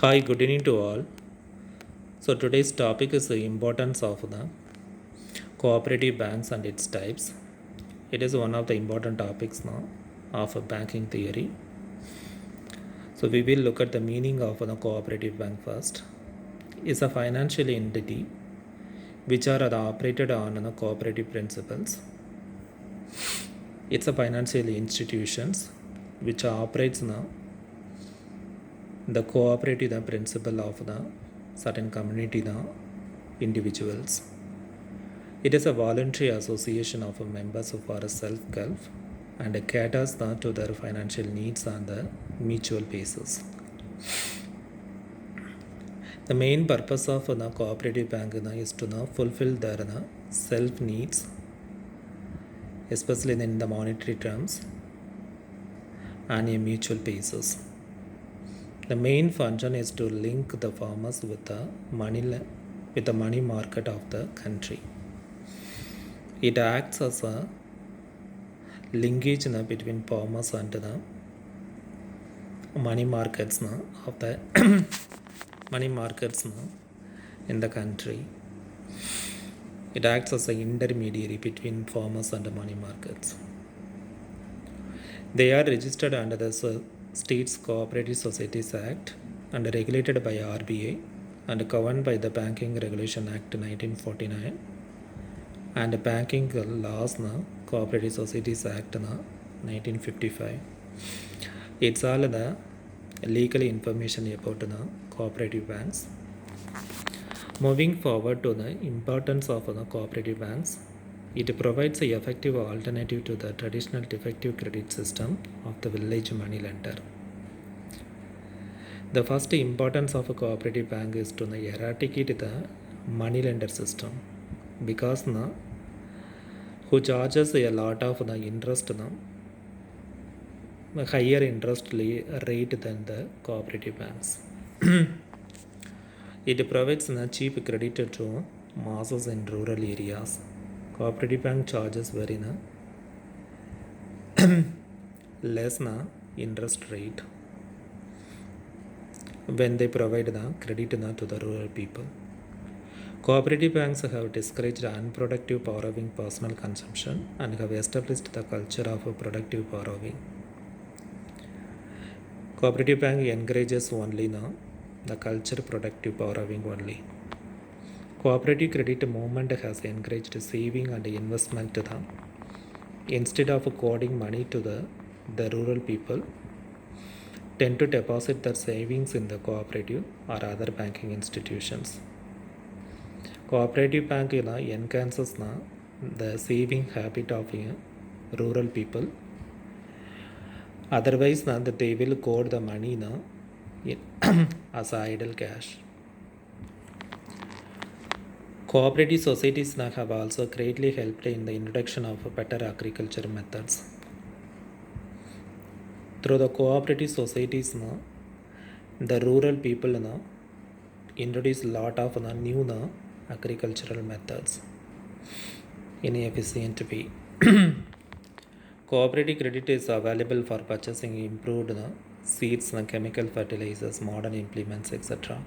Hi, good evening to all. So today's topic is the importance of the cooperative banks and its types. It is one of the important topics now of a banking theory. So we will look at the meaning of a cooperative bank first. Is a financial entity which are operated on cooperative principles. It's a financial institutions which operates now the cooperative principle of the certain community the individuals. It is a voluntary association of members for a self-help and caters to their financial needs on the mutual basis. The main purpose of the cooperative bank is to fulfill their self needs, especially in the monetary terms, on a mutual basis. The main function is to link the farmers with the money market of the country. It acts as a linkage between farmers and the money markets of the money markets in the country. It acts as an intermediary between farmers and the money markets. They are registered under the States Cooperative Societies Act and regulated by RBI and governed by the Banking Regulation Act 1949 and Banking Laws Cooperative Societies Act 1955. It's all the legal information about the cooperative banks. Moving forward to the importance of the cooperative banks, it provides an effective alternative to the traditional defective credit system of the village money lender. The first importance of a cooperative bank is to eradicate the money lender system because who charges a lot of the interest higher interest rate than the cooperative banks. It provides cheap credit to masses in rural areas. Cooperative bank charges very less interest rate when they provide the credit to the rural people. Cooperative banks have discouraged unproductive borrowing personal consumption and have established the culture of productive borrowing. Cooperative bank encourages only the culture productive borrowing only. Cooperative credit movement has encouraged saving and investment instead of coding money to the rural people tend to deposit their savings in the cooperative or other banking institutions. Cooperative bank enhances the saving habit of rural people. Otherwise that they will code the money as idle cash. Cooperative societies have also greatly helped in the introduction of better agriculture methods. Through the cooperative societies, the rural people introduce a lot of new agricultural methods in an efficient way. Cooperative credit is available for purchasing improved seeds, chemical fertilizers, modern implements, etc.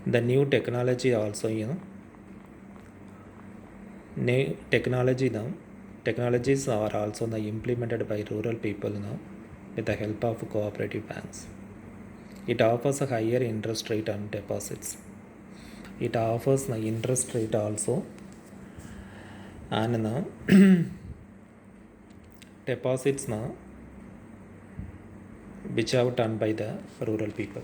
The new technology also, new technologies are also implemented by rural people with the help of cooperative banks. It offers a higher interest rate on deposits. It offers the interest rate also and deposits which are done by the rural people.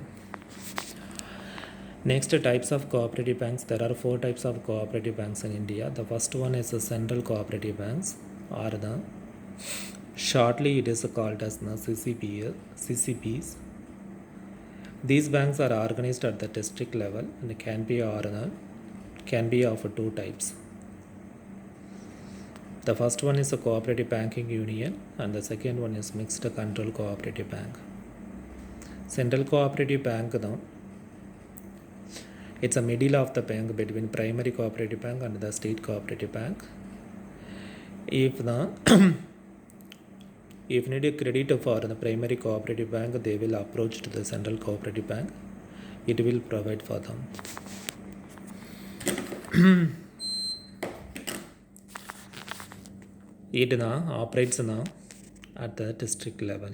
Next, types of cooperative banks. There are 4 types of cooperative banks in India. The first one is the central cooperative banks, or shortly it is called as the CCPs. These banks are organized at the district level and can be of 2 types. The first one is a cooperative banking union and the second one is mixed control cooperative bank. Central cooperative bank it's a middle of the bank between primary cooperative bank and the state cooperative bank. If the If need a credit for the primary cooperative bank, they will approach to the central cooperative bank. It will provide for them. It operates at the district level.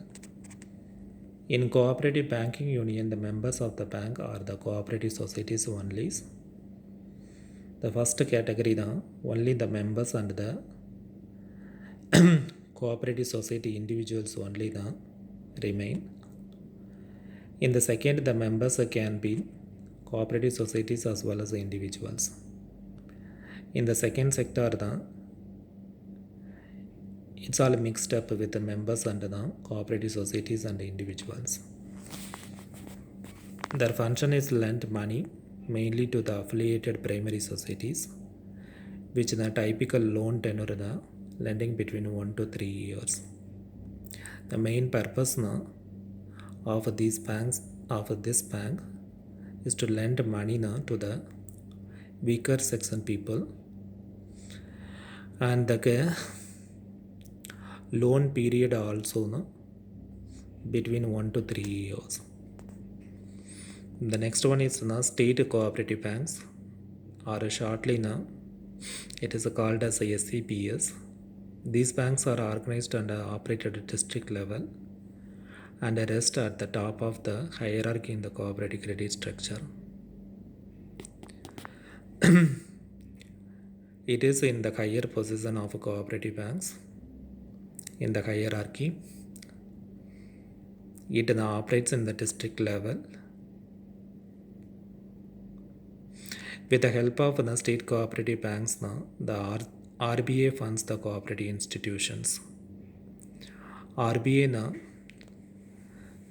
In cooperative banking union, the members of the bank are the cooperative societies only. The first category only the members and the cooperative society individuals only remain. In the second, the members can be cooperative societies as well as individuals. In the second sector, it's all mixed up with the members and the cooperative societies and individuals. Their function is lend money mainly to the affiliated primary societies, which the typical loan tenure lending between 1 to 3 years. The main purpose of these banks of this bank is to lend money to the weaker section people, and the loan period also between 1 to 3 years. The next one is state cooperative banks, or shortly it is called as SCPS. These banks are organized and operated at district level and rest at the top of the hierarchy in the cooperative credit structure. It is in the higher position of cooperative banks in the hierarchy. It operates in the district level. With the help of the state cooperative banks, the RBA funds the cooperative institutions. RBA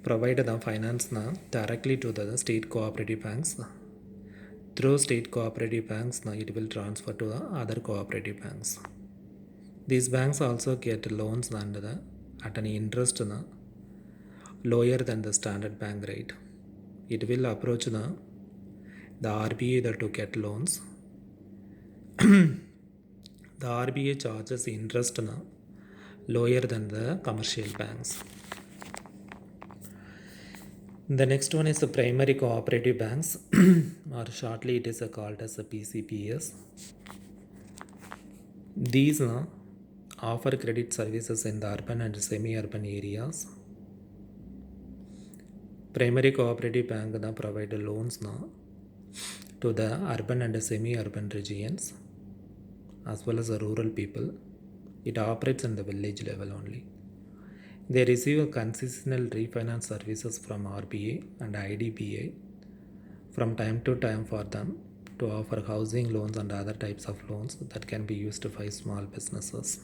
provide the finance directly to the state cooperative banks. Through state cooperative banks, it will transfer to the other cooperative banks. These banks also get loans at an interest lower than the standard bank rate. It will approach the RBA to get loans. The RBA charges interest lower than the commercial banks. The next one is the primary cooperative banks, or shortly it is called as a PCPS. These offer credit services in the urban and semi-urban areas. Primary cooperative bank provide loans to the urban and semi-urban regions as well as the rural people. It operates in the village level only. They receive concessional refinance services from RBA and IDBI from time to time for them to offer housing loans and other types of loans that can be used by small businesses.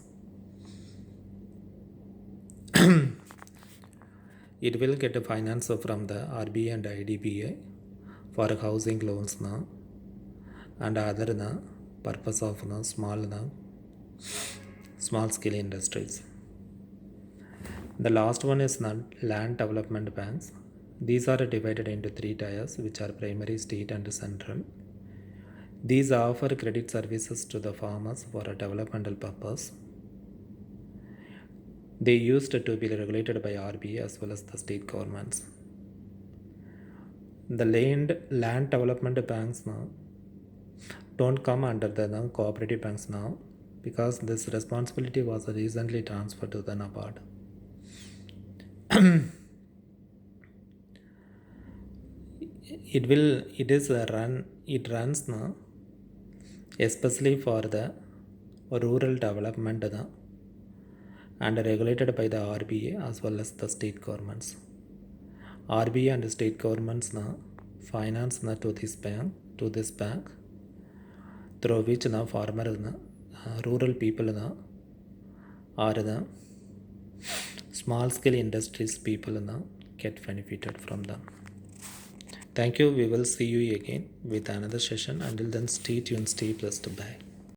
It will get a finance from the RBA and IDBI for housing loans and other purpose of small scale industries. The last one is land development banks. These are divided into 3 tiers, which are primary, state and central. These offer credit services to the farmers for a developmental purpose. They used to be regulated by RBA as well as the state governments. The land development banks don't come under the cooperative banks now, because this responsibility was recently transferred to the NABARD. It runs especially for the rural development and regulated by the RBA as well as the state governments. RBA and state governments finance to this bank through which farmer rural people or the small scale industries people get benefited from them. Thank you. We will see you again with another session. Until then, stay tuned, stay blessed. Bye.